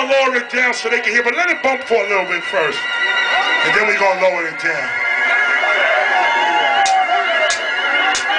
gonna lower it down so they can hear, but let it bump for a little bit first. And then we're gonna lower it down.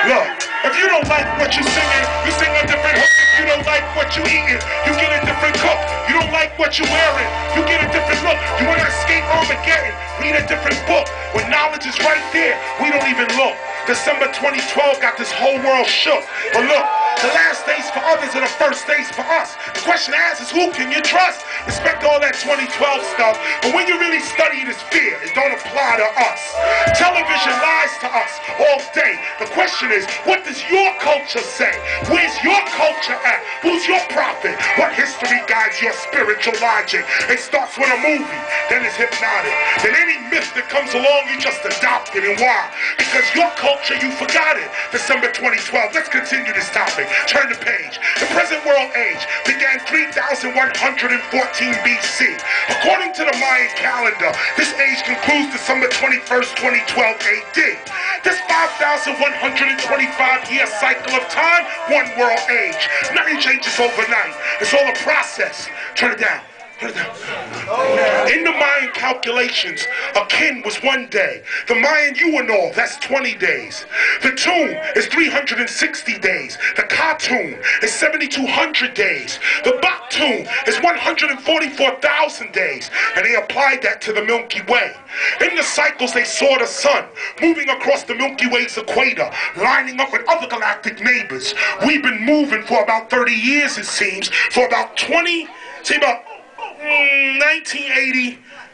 Look, if you don't like what you're singing, you sing a different hook. If you don't like what you're eating, you get a different cook. You don't like what you're wearing, you get a different look. You wanna escape Armageddon, read a different book. When knowledge is right there, we don't even look. December 2012 got this whole world shook. But look, the last days for others are the first days for us. The question asked is, who can you trust? Respect all that 2012 stuff, but when you really study it, it's fear. It don't apply to us. Television lies to us all day. The question is, what does your culture say? Where's your culture at? Who's your prophet? What history guides your spiritual logic? It starts with a movie, then it's hypnotic. Then any myth that comes along, you just adopt it. And why? Because your culture, you forgot it. December 2012. Let's continue this topic. Turn the page. The present world age began 3114 BC. According to the Mayan calendar, this age concludes December 21st, 2012 AD. This 5,125-year cycle of time, one world age. Nothing changes overnight. It's all a process. Turn it down. In the Mayan calculations, a kin was 1 day. The Mayan Yuanor, that's 20 days. The tune is 360 days. The Katun is 7,200 days. The Baktun is 144,000 days. And they applied that to the Milky Way. In the cycles, they saw the sun moving across the Milky Way's equator, lining up with other galactic neighbors. We've been moving for about 30 years, it seems, for about 1980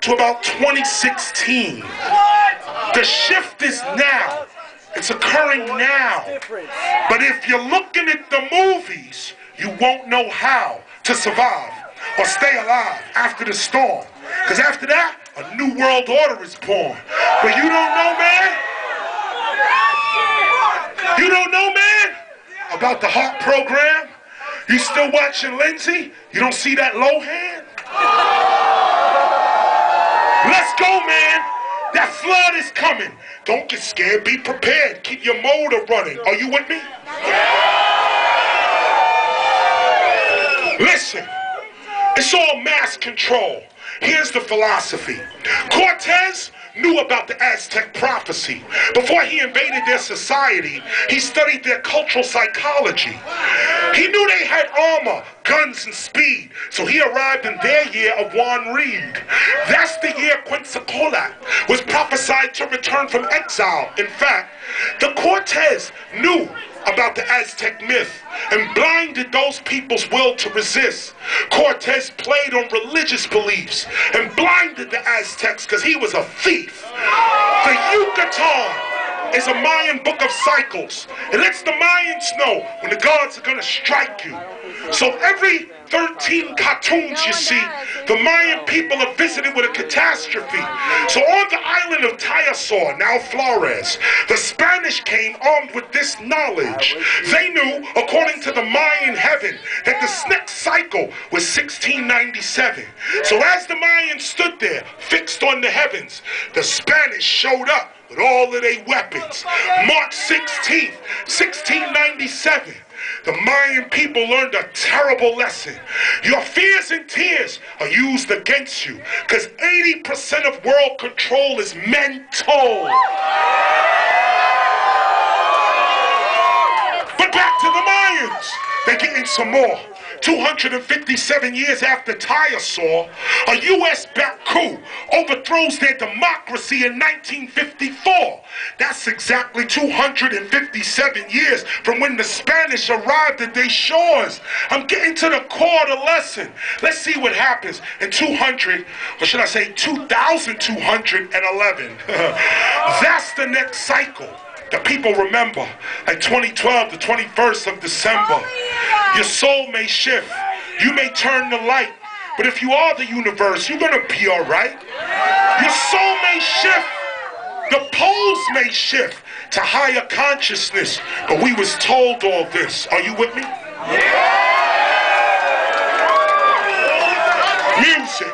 to about 2016. The shift is now. It's occurring now. But if you're looking at the movies, you won't know how to survive or stay alive after the storm. Because after that, a new world order is born. But you don't know, man. You don't know, man, about the heart program. You still watching Lindsay? You don't see that low hand? Let's go, man. That flood is coming. Don't get scared. Be prepared. Keep your motor running. Are you with me? Listen. It's all mass control. Here's the philosophy. Cortez knew about the Aztec prophecy. Before he invaded their society, he studied their cultural psychology. He knew they had armor, guns, and speed, so he arrived in their year of Juan Reed. That's the year Quetzalcoatl was prophesied to return from exile. In fact, the Cortez knew about the Aztec myth and blinded those people's will to resist. Cortez played on religious beliefs and blinded the Aztecs because he was a thief. The Yucatan is a Mayan book of cycles. It lets the Mayans know when the gods are going to strike you. So every 13 cartoons you see, the Mayan people are visited with a catastrophe. So on the island of Tayasor, now Flores, the Spanish came armed with this knowledge. They knew, according to the Mayan heaven, that the next cycle was 1697. So as the Mayans stood there, fixed on the heavens, the Spanish showed up with all of their weapons. March 16th, 1697. The Mayan people learned a terrible lesson. Your fears and tears are used against you because 80% of world control is mental. But back to the Mayans. They're getting some more. 257 years after Tayasor, a U.S.-backed coup overthrows their democracy in 1954. That's exactly 257 years from when the Spanish arrived at their shores. I'm getting to the core of the lesson. Let's see what happens in 2211. That's the next cycle. The people remember, like 2012, the 21st of December. Your soul may shift. You may turn the light. But if you are the universe, you're going to be all right. Your soul may shift. The poles may shift to higher consciousness. But we was told all this. Are you with me? Music.